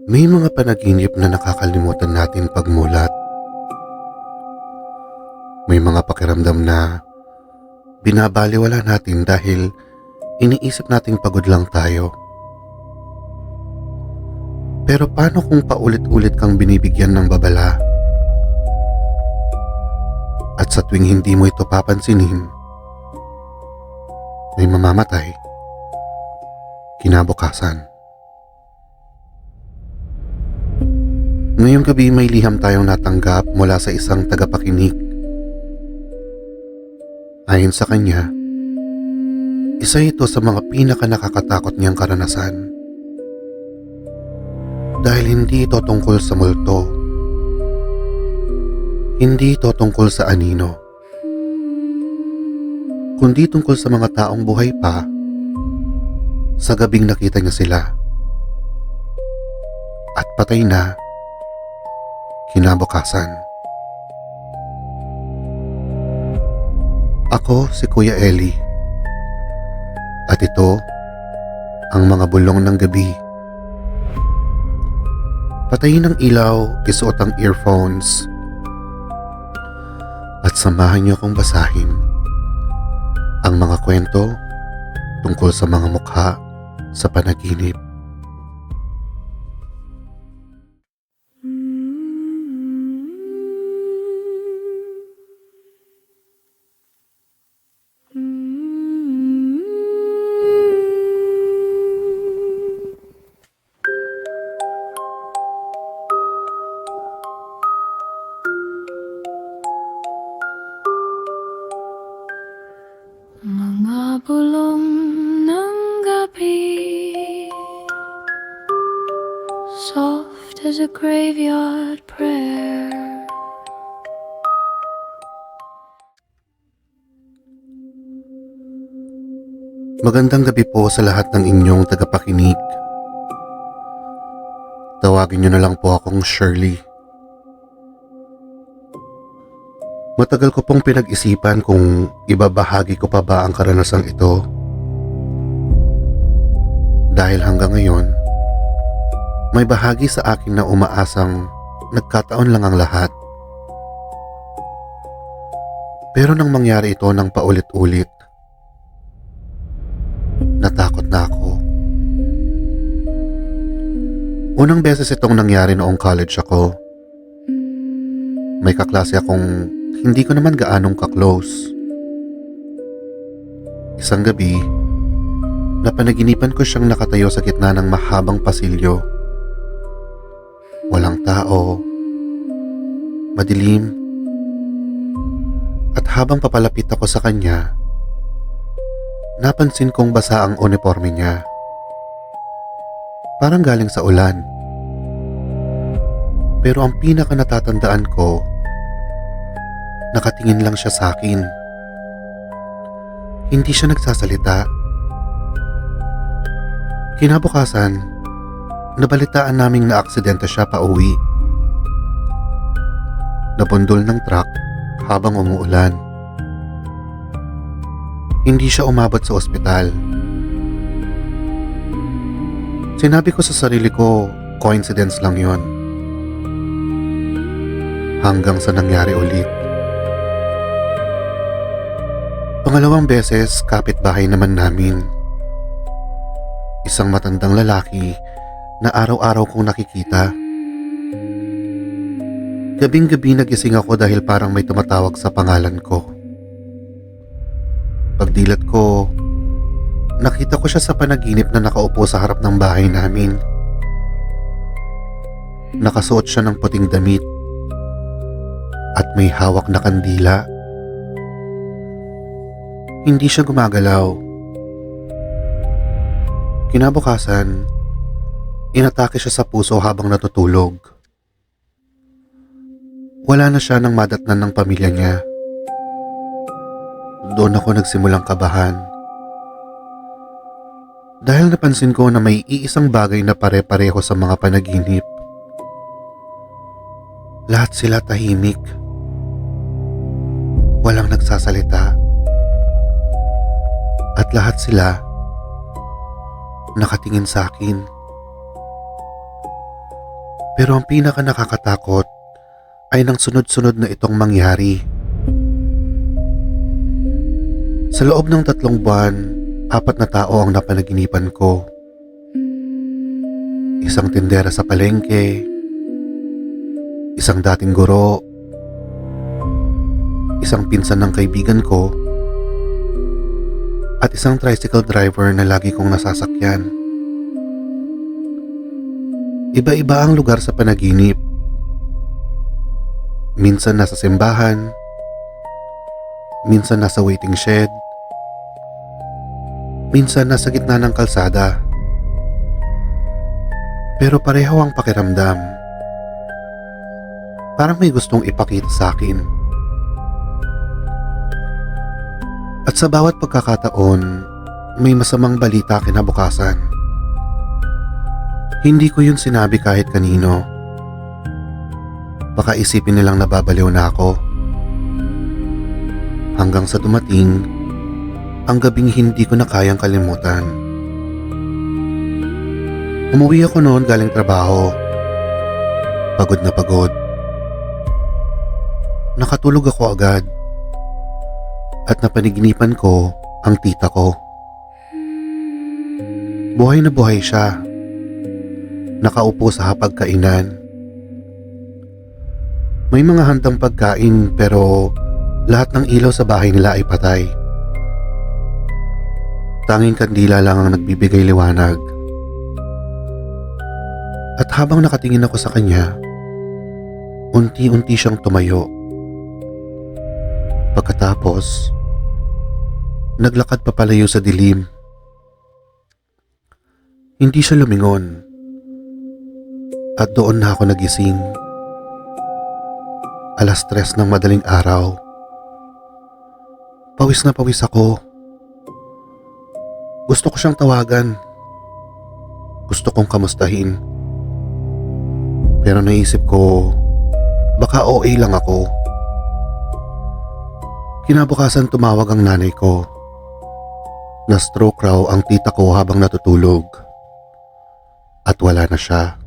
May mga panaginip na nakakalimutan natin pagmulat. May mga pakiramdam na binabaliwala natin dahil iniisip nating pagod lang tayo. Pero paano kung paulit-ulit kang binibigyan ng babala? At sa tuwing hindi mo ito papansinin, may mamamatay kinabukasan. Ngayong gabi may liham tayong natanggap mula sa isang tagapakinig. Ayon sa kanya, isa ito sa mga pinaka-nakakatakot niyang karanasan. Dahil hindi ito tungkol sa multo. Hindi ito tungkol sa anino. Kundi tungkol sa mga taong buhay pa sa gabing nakita niya sila. At patay na kinabukasan. Ako si Kuya Eli. At ito ang mga bulong ng gabi. Patayin ang ilaw, isuot ang earphones, at samahan niyo akong basahin ang mga kwento tungkol sa mga mukha sa panaginip. Mga bulong ng gabi, soft as a graveyard prayer. Magandang gabi po sa lahat ng inyong tagapakinig. Tawagin niyo na lang po akong Shirley. Matagal ko pong pinag-isipan kung ibabahagi ko pa ba ang karanasang ito. Dahil hanggang ngayon, may bahagi sa akin na umaasang nagkataon lang ang lahat. Pero nang mangyari ito ng paulit-ulit, natakot na ako. Unang beses itong nangyari noong college ako. May kaklase akong hindi ko naman gaanong ka-close. Isang gabi, napanaginipan ko siyang nakatayo sa gitna ng mahabang pasilyo. Walang tao, madilim, at habang papalapit ako sa kanya, napansin kong basa ang uniforme niya. Parang galing sa ulan. Pero ang pinaka natatandaan ko, nakatingin lang siya sa akin. Hindi siya nagsasalita. Kinabukasan, nabalitaan naming naaksidente siya pa uwi. Nabundol ng truck habang umuulan. Hindi siya umabot sa ospital. Sinabi ko sa sarili ko, coincidence lang yon. Hanggang sa nangyari ulit. Pangalawang beses, kapitbahay naman namin. Isang matandang lalaki na araw-araw kong nakikita. Gabing-gabi nagising ako dahil parang may tumatawag sa pangalan ko. Pagdilat ko, nakita ko siya sa panaginip na nakaupo sa harap ng bahay namin. Nakasuot siya ng puting damit at may hawak na kandila. Hindi siya gumagalaw. Kinabukasan, inatake siya sa puso habang natutulog. Wala na siya nang madatnan ng pamilya niya. Doon ako nagsimulang kabahan. Dahil napansin ko na may iisang bagay na pare-pareho sa mga panaginip. Lahat sila tahimik. Walang nagsasalita. At lahat sila nakatingin sa akin. Pero ang pinaka nakakatakot ay nang sunod-sunod na itong mangyari. Sa loob ng 3 buwan, 4 na tao ang napanaginipan ko. Isang tindera sa palengke, isang dating guro, isang pinsan ng kaibigan ko, at isang tricycle driver na lagi kong nasasakyan. Iba-iba ang lugar sa panaginip. Minsan nasa simbahan, minsan nasa waiting shed, minsan nasa gitna ng kalsada. Pero pareho ang pakiramdam. Parang may gustong ipakita sa akin. At sa bawat pagkakataon, may masamang balita kinabukasan. Hindi ko yun sinabi kahit kanino. Baka isipin nilang nababaliw na ako. Hanggang sa dumating, ang gabing hindi ko na kayang kalimutan. Umuwi ako noon galing trabaho. Pagod na pagod. Nakatulog ako agad. At napaniginipan ko ang tita ko. Buhay na buhay siya. Nakaupo sa hapagkainan. May mga handang pagkain pero lahat ng ilaw sa bahay nila ay patay. Tanging kandila lang ang nagbibigay liwanag. At habang nakatingin ako sa kanya, unti-unti siyang tumayo. Pagkatapos, naglakad papalayo sa dilim. Hindi siya lumingon. At doon na ako nagising. 3:00 ng madaling araw. Pawis na pawis ako. Gusto ko siyang tawagan. Gusto kong kamustahin. Pero naisip ko, baka OA lang ako. Kinabukasan tumawag ang nanay ko. Na-stroke raw ang tita ko habang natutulog. At wala na siya.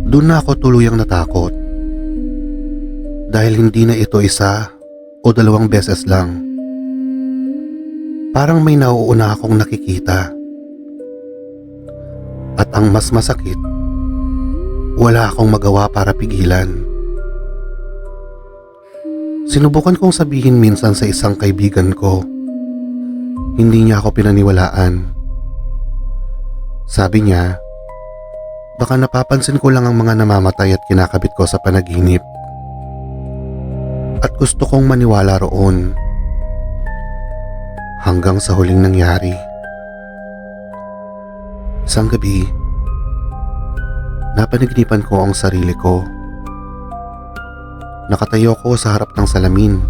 Doon na ako tuluyang natakot. Dahil hindi na ito 1 o 2 beses lang. Parang may nauuna akong nakikita. At ang mas masakit, wala akong magawa para pigilan. Sinubukan kong sabihin minsan sa isang kaibigan ko. Hindi niya ako pinaniwalaan. Sabi niya, baka napapansin ko lang ang mga namamatay at kinakabit ko sa panaginip. At gusto kong maniwala roon. Hanggang sa huling nangyari. Isang gabi, napanaginipan ko ang sarili ko. Nakatayo ko sa harap ng salamin.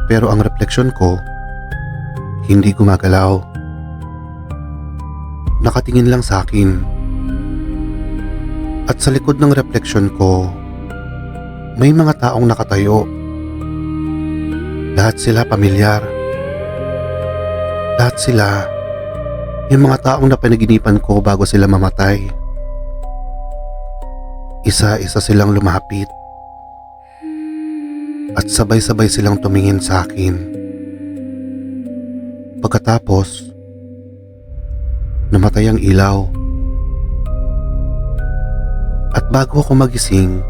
Pero ang refleksyon ko, hindi gumagalaw. Nakatingin lang sa akin. At sa likod ng refleksyon ko, may mga taong nakatayo. Lahat sila pamilyar. Lahat sila yung mga taong napanaginipan ko bago sila mamatay. Isa-isa silang lumapit. At sabay-sabay silang tumingin sa akin. Pagkatapos, namatay ang ilaw. At bago ako magising,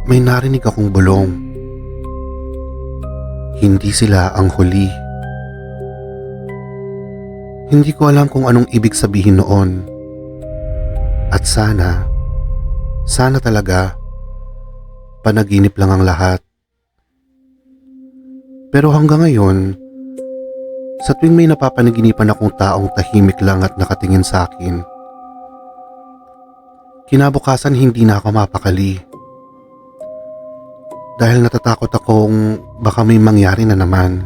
may narinig akong bulong. Hindi sila ang huli. Hindi ko alam kung anong ibig sabihin noon. At sana talaga, panaginip lang ang lahat. Pero hanggang ngayon, sa tuwing may napapanaginipan akong taong tahimik lang at nakatingin sa akin, kinabukasan hindi na ako mapakali. Dahil natatakot akong baka may mangyari na naman.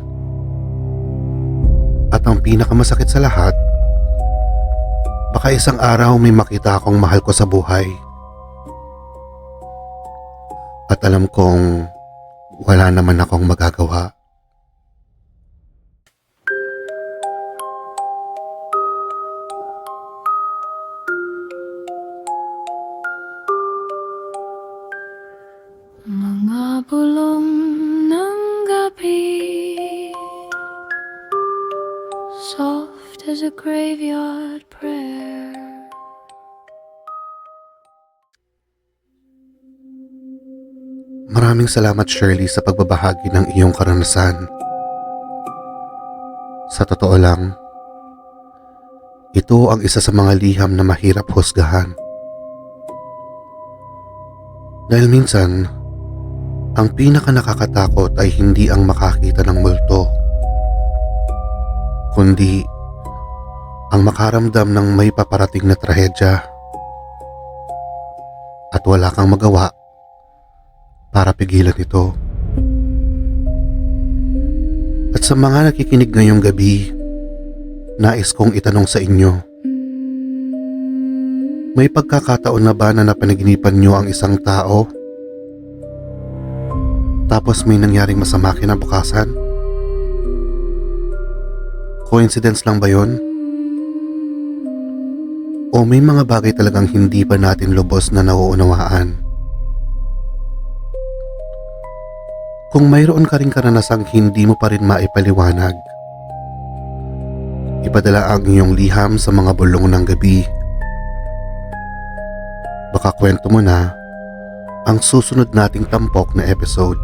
At ang pinakamasakit sa lahat, baka isang araw may makita akong mahal ko sa buhay. At alam kong wala naman akong magagawa. soft as a graveyard prayer. Maraming salamat Shirley sa pagbabahagi ng iyong karanasan. Sa totoo lang, ito ang isa sa mga liham na mahirap husgahan. Dahil minsan, ang pinaka nakakatakot ay hindi ang makakita ng multo, kundi ang makaramdam ng may paparating na trahedya at wala kang magawa para pigilan ito. At sa mga nakikinig ngayong gabi, nais kong itanong sa inyo, may pagkakataon na ba na napanaginipan nyo ang isang tao? Tapos may nangyaring masama kinabukasan? Coincidence lang ba yon? O may mga bagay talagang hindi pa natin lubos na nauunawaan? Kung mayroon ka rin karanasang hindi mo pa rin maipaliwanag, ipadala ang iyong liham sa mga bulong ng gabi. Baka kwento mo na ang susunod nating tampok na episode.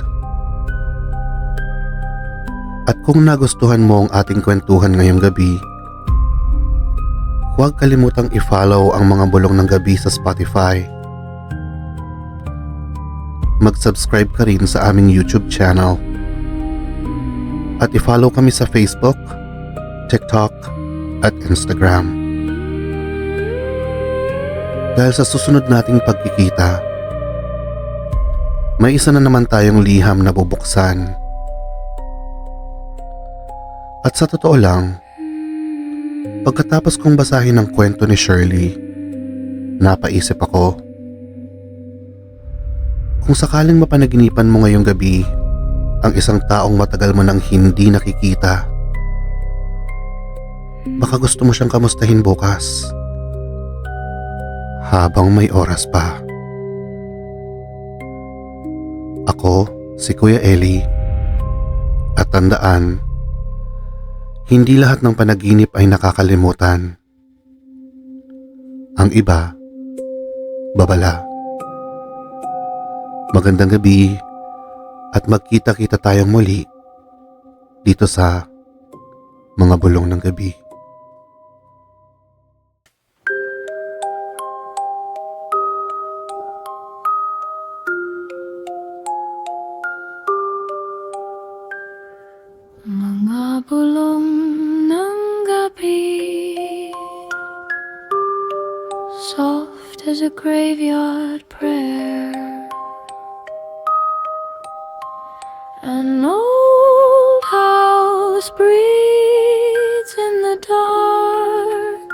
At kung nagustuhan mo ang ating kwentuhan ngayong gabi, huwag kalimutang i-follow ang mga bulong ng gabi sa Spotify. Mag-subscribe ka rin sa aming YouTube channel. At i-follow kami sa Facebook, TikTok, at Instagram. Dahil sa susunod nating pagkikita, may isa na naman tayong liham na bubuksan. At sa totoo lang, pagkatapos kong basahin ang kwento ni Shirley, napaisip ako, kung sakaling mapanaginipan mo ngayong gabi ang isang taong matagal mo nang hindi nakikita, baka gusto mo siyang kamustahin bukas habang may oras pa. Ako si Kuya Eli, at tandaan, hindi lahat ng panaginip ay nakakalimutan. Ang iba, babala. Magandang gabi at magkita-kita tayong muli dito sa mga bulong ng gabi. Mga bulong ng gabi, soft as a graveyard prayer. An old house breathes in the dark,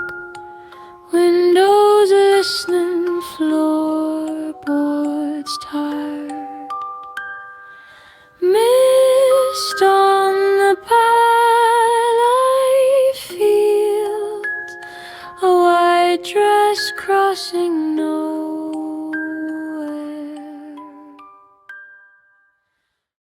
windows listening, floorboards tired. Mist on the path